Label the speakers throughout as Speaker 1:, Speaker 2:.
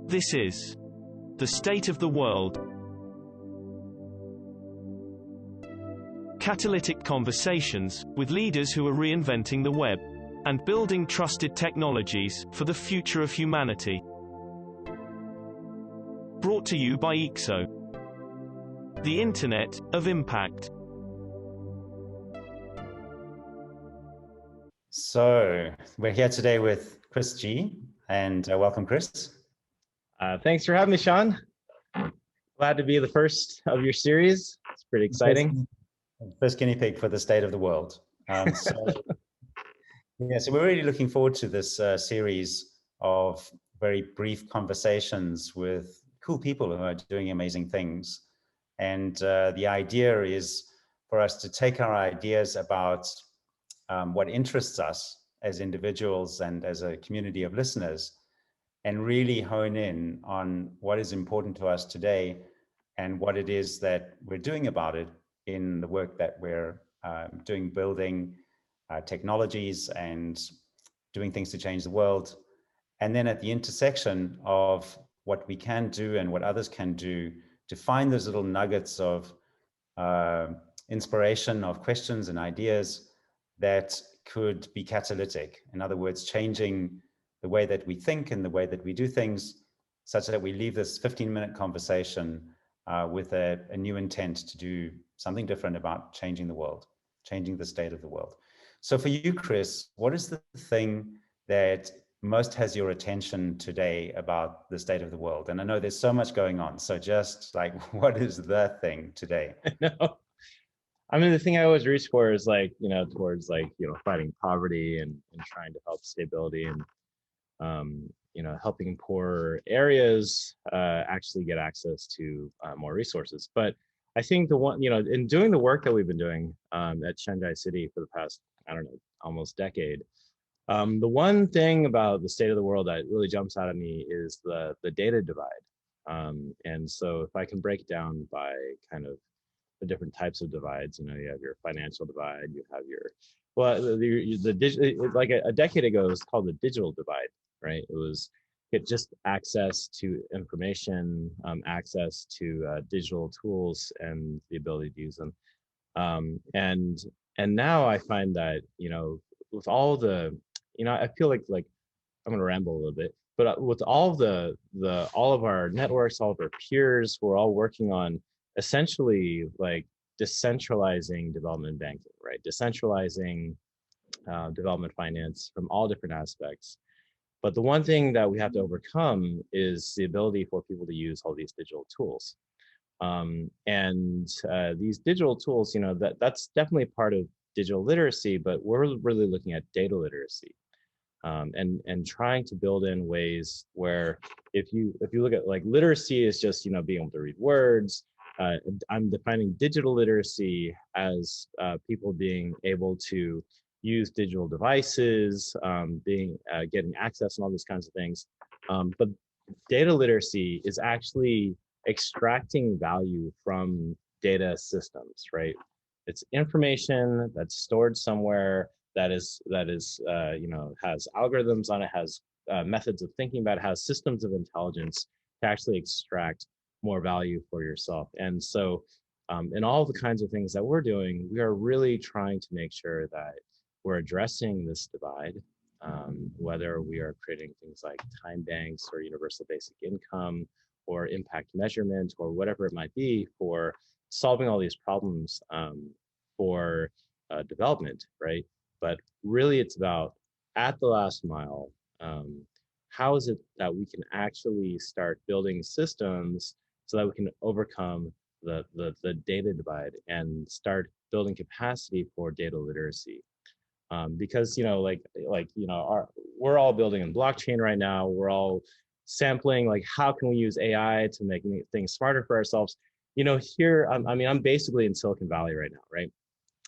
Speaker 1: This is the state of the world. Catalytic conversations with leaders who are reinventing the web and building trusted technologies for the future of humanity. Brought to you by EXO, the Internet of Impact.
Speaker 2: So we're here today with Chris G, and welcome, Chris.
Speaker 3: Thanks for having me, Sean. Glad to be the first of your series. It's pretty exciting.
Speaker 2: First guinea pig for the state of the world. So we're really looking forward to this series of very brief conversations with cool people who are doing amazing things. And the idea is for us to take our ideas about what interests us as individuals and as a community of listeners, and really hone in on what is important to us today and what it is that we're doing about it in the work that we're doing, building technologies and doing things to change the world. And then at the intersection of what we can do and what others can do to find those little nuggets of inspiration, of questions and ideas that could be catalytic. In other words, changing the way that we think and the way that we do things, such that we leave this 15-minute conversation with a new intent to do something different about changing the world, changing the state of the world. So for you, Chris, what is the thing that most has your attention today about the state of the world? And I know there's so much going on, so just like, what is the thing today?
Speaker 3: No. I mean, the thing I always reach for is towards fighting poverty and trying to help stability and helping poor areas actually get access to more resources. But I think the one, in doing the work that we've been doing at Shanghai City for the past, almost decade, the one thing about the state of the world that really jumps out at me is the data divide. And so if I can break it down by kind of the different types of divides, you have your financial divide, you have your, like a decade ago, it was called the digital divide, right? It just access to information, access to digital tools and the ability to use them. And now I find that, with all the, I feel like I'm going to ramble a little bit, but with all of our networks, all of our peers, we're all working on essentially like decentralizing development banking, right? Decentralizing development finance from all different aspects. But the one thing that we have to overcome is the ability for people to use all these digital tools. These digital tools, that's definitely part of digital literacy, but we're really looking at data literacy. And trying to build in ways where if you look at like literacy is just being able to read words. I'm defining digital literacy as people being able to use digital devices, getting access and all these kinds of things. But data literacy is actually extracting value from data systems, right? It's information that's stored somewhere that is has algorithms on it, has methods of thinking about it, has systems of intelligence to actually extract more value for yourself. And so in all the kinds of things that we're doing, we are really trying to make sure that we're addressing this divide, whether we are creating things like time banks or universal basic income or impact measurement or whatever it might be for solving all these problems for development, right? But really it's about at the last mile, how is it that we can actually start building systems so that we can overcome the data divide and start building capacity for data literacy. Because we're all building in blockchain right now. We're all sampling like how can we use AI to make things smarter for ourselves. Here I'm basically in Silicon Valley right now, right?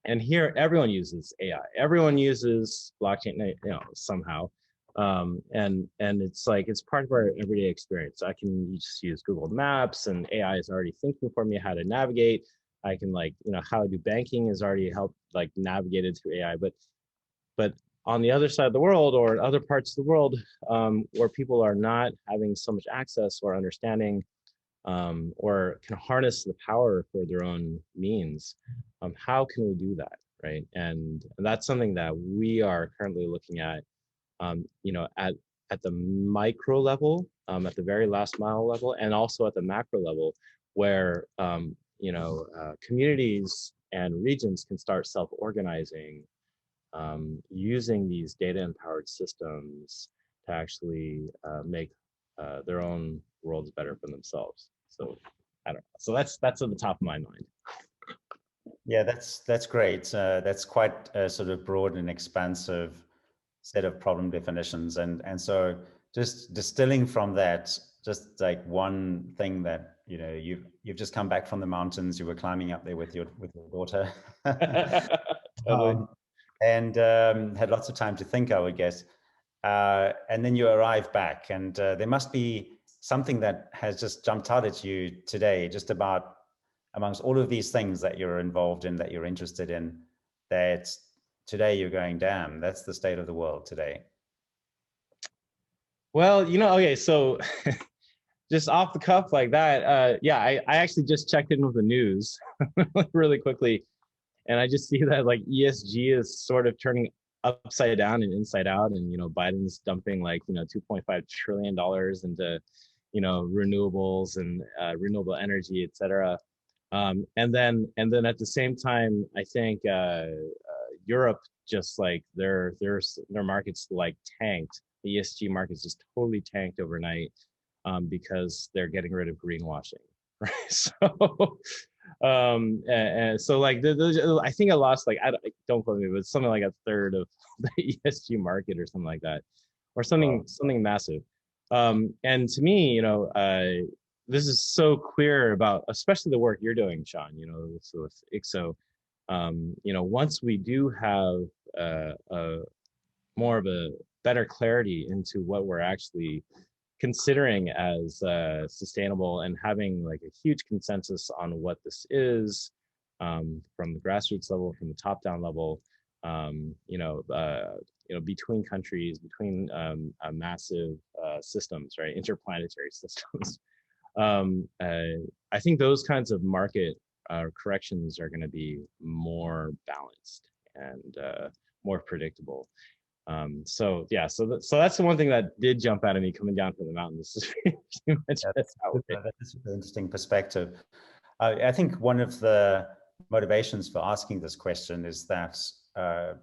Speaker 3: And here everyone uses AI. Everyone uses blockchain, somehow. And it's like it's part of our everyday experience. I can just use Google Maps and AI is already thinking for me how to navigate. I can how to do banking is already helped navigated through AI. But on the other side of the world or in other parts of the world where people are not having so much access or understanding or can harness the power for their own means, how can we do that, right? And that's something that we are currently looking at, at the micro level, at the very last mile level, and also at the macro level, where communities and regions can start self-organizing using these data-empowered systems to actually make their own worlds better for themselves. So I don't know. So that's at the top of my mind.
Speaker 2: Yeah, that's great. That's quite a sort of broad and expansive set of problem definitions, and so just distilling from that, just like one thing that you've just come back from the mountains, you were climbing up there with your daughter,
Speaker 3: Totally.
Speaker 2: and had lots of time to think, I would guess, and then you arrive back, and there must be something that has just jumped out at you today, just about amongst all of these things that you're involved in, that you're interested in, that today you're going, damn, that's the state of the world today.
Speaker 3: Well, okay, so just off the cuff like that, yeah, I actually just checked in with the news really quickly, and I just see that like ESG is sort of turning upside down and inside out, and Biden's dumping like $2.5 trillion into renewables and renewable energy, et cetera. And then at the same time, I think Europe just like their markets like tanked. The ESG markets just totally tanked overnight because they're getting rid of greenwashing, right? So and so like I think I lost like I don't quote me, but something like a third of the ESG market or something like that, or something massive. And to me, this is so clear about, especially the work you're doing, Sean, so with ICSO, once we do have more of a better clarity into what we're actually considering as sustainable, and having like a huge consensus on what this is from the grassroots level, from the top down level, between countries, between massive systems, right, interplanetary systems. I think those kinds of market corrections are going to be more balanced and more predictable. So that's the one thing that did jump out at me coming down from the mountain. This is that's
Speaker 2: an interesting perspective. I think one of the motivations for asking this question is that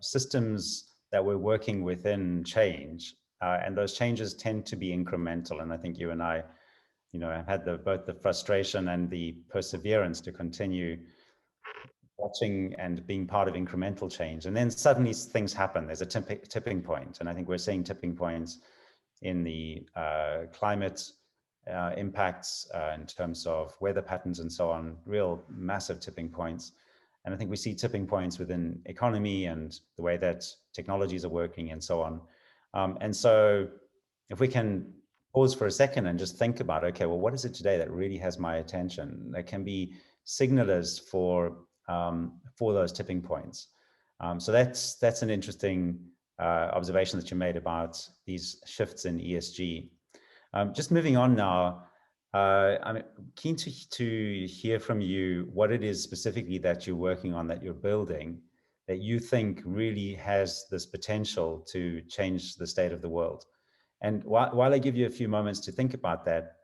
Speaker 2: systems that we're working within change, and those changes tend to be incremental. And I think you and I, have had both the frustration and the perseverance to continue watching and being part of incremental change. And then suddenly things happen. There's a tipping point. And I think we're seeing tipping points in the climate impacts in terms of weather patterns and so on, real massive tipping points. And I think we see tipping points within economy and the way that technologies are working and so on. And so if we can pause for a second and just think about, okay, well, what is it today that really has my attention? There can be signalers for those tipping points. So that's an interesting observation that you made about these shifts in ESG. Just moving on now, I'm keen to hear from you what it is specifically that you're working on, that you're building, that you think really has this potential to change the state of the world. And while I give you a few moments to think about that,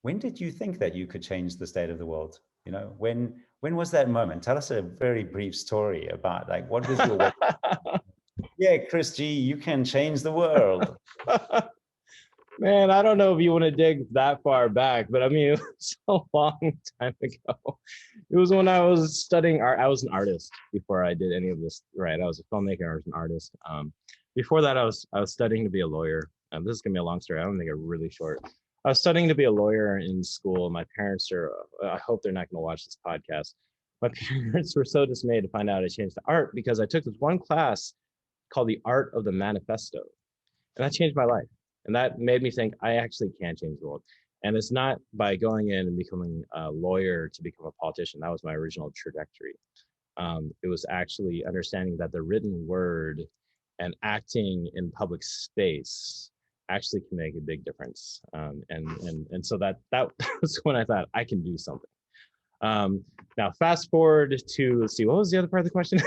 Speaker 2: when did you think that you could change the state of the world? When was that moment? Tell us a very brief story about like what was your yeah, Chris G, you can change the world.
Speaker 3: Man, I don't know if you want to dig that far back, but I mean, it was a long time ago. It was when I was studying art. I was an artist before I did any of this, right? I was a filmmaker, I was an artist. Before that, I was studying to be a lawyer. This is gonna be a long story. I don't think it's really short. I was studying to be a lawyer in school. My parents I hope they're not gonna watch this podcast. My parents were so dismayed to find out I changed to art because I took this one class called The Art of the Manifesto. And that changed my life. And that made me think I actually can change the world. And it's not by going in and becoming a lawyer to become a politician. That was my original trajectory. It was actually understanding that the written word and acting in public space actually can make a big difference. And so that was when I thought I can do something. Now fast forward to, let's see, what was the other part of the question?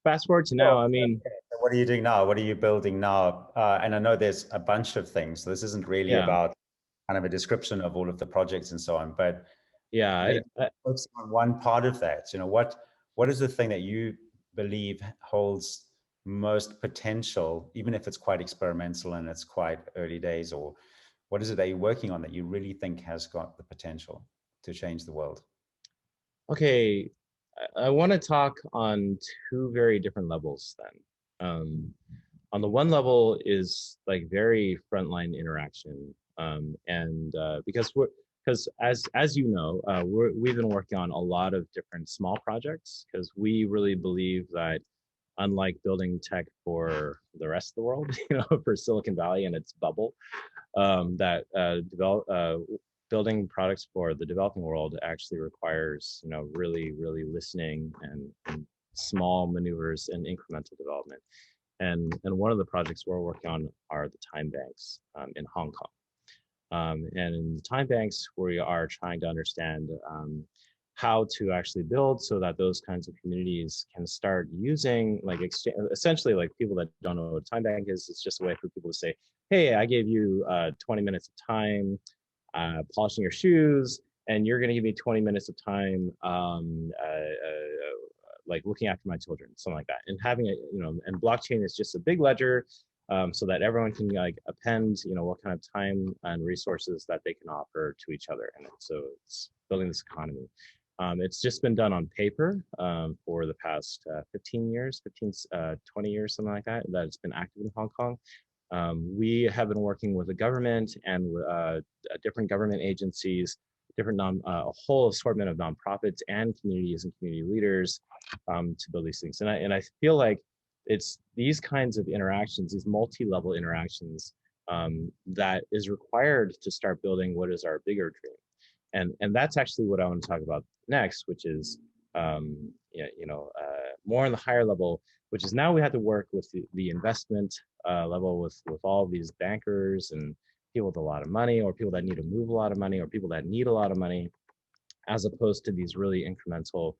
Speaker 3: Fast forward to now, I mean.
Speaker 2: What are you doing now? What are you building now? And I know there's a bunch of things. So this isn't really
Speaker 3: Yeah.
Speaker 2: about kind of a description of all of the projects and so on, but
Speaker 3: yeah,
Speaker 2: focusing on one part of that. What is the thing that you believe holds most potential, even if it's quite experimental and it's quite early days, or what is it that you're working on that you really think has got the potential to change the world?
Speaker 3: Okay, I want to talk on two very different levels then. On the one level is like very frontline interaction, and because as you know, we've been working on a lot of different small projects because we really believe that unlike building tech for the rest of the world, for Silicon Valley and its bubble, that building products for the developing world actually requires, really, really listening and small maneuvers and incremental development. And one of the projects we're working on are the time banks in Hong Kong. And in the time banks, we are trying to understand how to actually build so that those kinds of communities can start using essentially like people that don't know what a time bank is. It's just a way for people to say, hey, I gave you 20 minutes of time polishing your shoes, and you're going to give me 20 minutes of time like looking after my children, something like that. And having and blockchain is just a big ledger so that everyone can like append, what kind of time and resources that they can offer to each other. And so it's building this economy. It's just been done on paper for the past 20 years, something like that, that it's been active in Hong Kong. We have been working with the government and different government agencies, a whole assortment of nonprofits and communities and community leaders to build these things. And I feel like it's these kinds of interactions, these multi-level interactions, that is required to start building what is our bigger dream. And that's actually what I want to talk about next, which is more on the higher level, which is now we have to work with the investment level with all of these bankers and people with a lot of money, or people that need to move a lot of money, or people that need a lot of money, as opposed to these really incremental,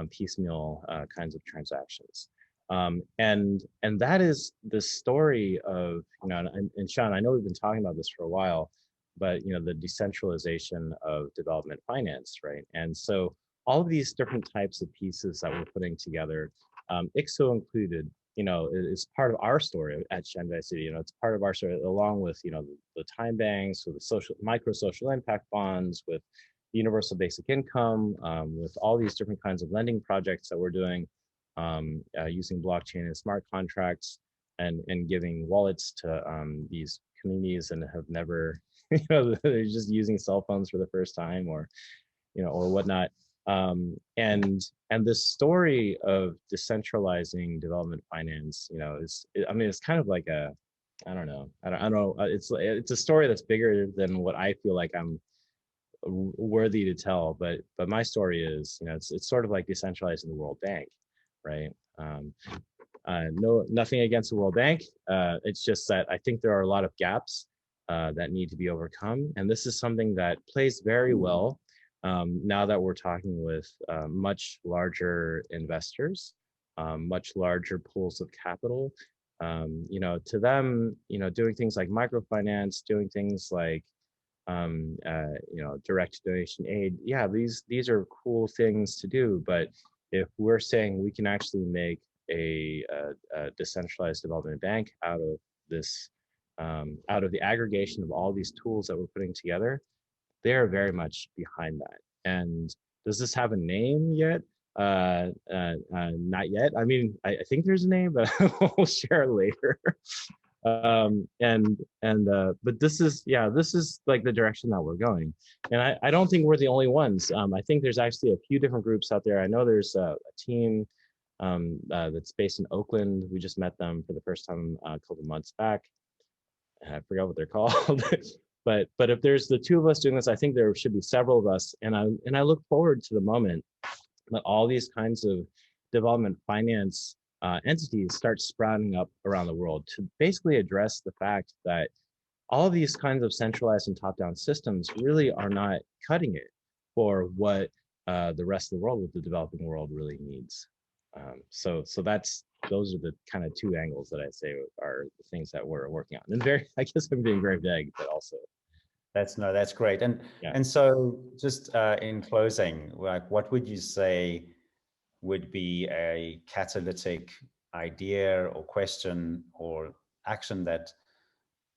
Speaker 3: piecemeal kinds of transactions. And that is the story of, and Sean, I know we've been talking about this for a while, but the decentralization of development finance, right? And so all of these different types of pieces that we're putting together, ICSO included, is part of our story at Shanghai City. It's part of our story, along with the time banks, with the micro social impact bonds, with the universal basic income, with all these different kinds of lending projects that we're doing, using blockchain and smart contracts, and giving wallets to these communities and have never, they're just using cell phones for the first time, or whatnot. And this story of decentralizing development finance, it's kind of like I don't know. It's a story that's bigger than what I feel like I'm worthy to tell. But my story is, it's sort of like decentralizing the World Bank, right? Nothing against the World Bank. It's just that I think there are a lot of gaps that need to be overcome, and this is something that plays very well now that we're talking with much larger investors, much larger pools of capital. To them, doing things like microfinance, doing things like direct donation aid. Yeah, these are cool things to do, but if we're saying we can actually make a decentralized development bank out of this, out of the aggregation of all these tools that we're putting together, they're very much behind that. And does this have a name yet? Not yet. I mean, I think there's a name, but we'll share it later. But this is like the direction that we're going. And I don't think we're the only ones. I think there's actually a few different groups out there. I know there's a team that's based in Oakland. We just met them for the first time a couple months back. I forgot what they're called. But if there's the two of us doing this, I think there should be several of us. And I look forward to the moment that all these kinds of development finance entities start sprouting up around the world to basically address the fact that all of these kinds of centralized and top-down systems really are not cutting it for what the rest of the world, what the developing world really needs. So those are the kind of two angles that I say are the things that we're working on. And I guess I'm being very vague, but also.
Speaker 2: That's great. And
Speaker 3: yeah.
Speaker 2: and so just in closing, like what would you say would be a catalytic idea or question or action that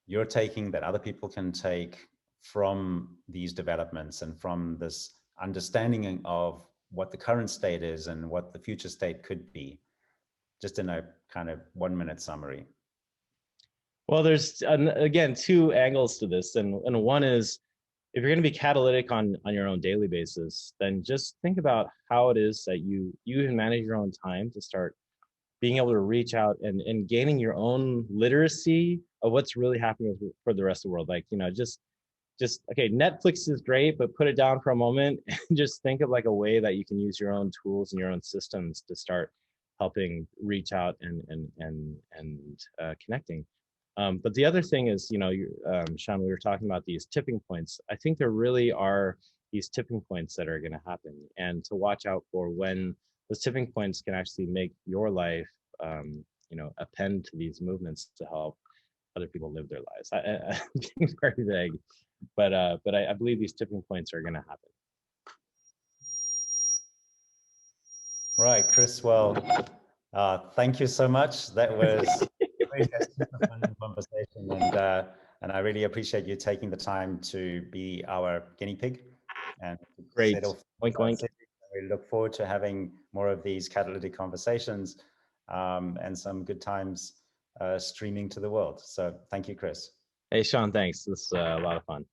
Speaker 2: you're taking that other people can take from these developments and from this understanding of what the current state is and what the future state could be, just in a kind of 1-minute summary?
Speaker 3: Well, there's again two angles to this, and one is, if you're going to be catalytic on your own daily basis, then just think about how it is that you can manage your own time to start being able to reach out and gaining your own literacy of what's really happening for the rest of the world. Like, just okay, Netflix is great, but put it down for a moment and just think of like a way that you can use your own tools and your own systems to start helping reach out and connecting. But the other thing is, Sean, we were talking about these tipping points. I think there really are these tipping points that are going to happen, and to watch out for when those tipping points can actually make your life, append to these movements to help other people live their lives. I'm being very vague, but I believe these tipping points are going to happen.
Speaker 2: Right, Chris. Well, thank you so much. That was a super fun conversation, and I really appreciate you taking the time to be our guinea pig. And
Speaker 3: great. Oink, oink.
Speaker 2: We look forward to having more of these catalytic conversations and some good times streaming to the world. So thank you, Chris.
Speaker 3: Hey, Sean, thanks. This is a lot of fun.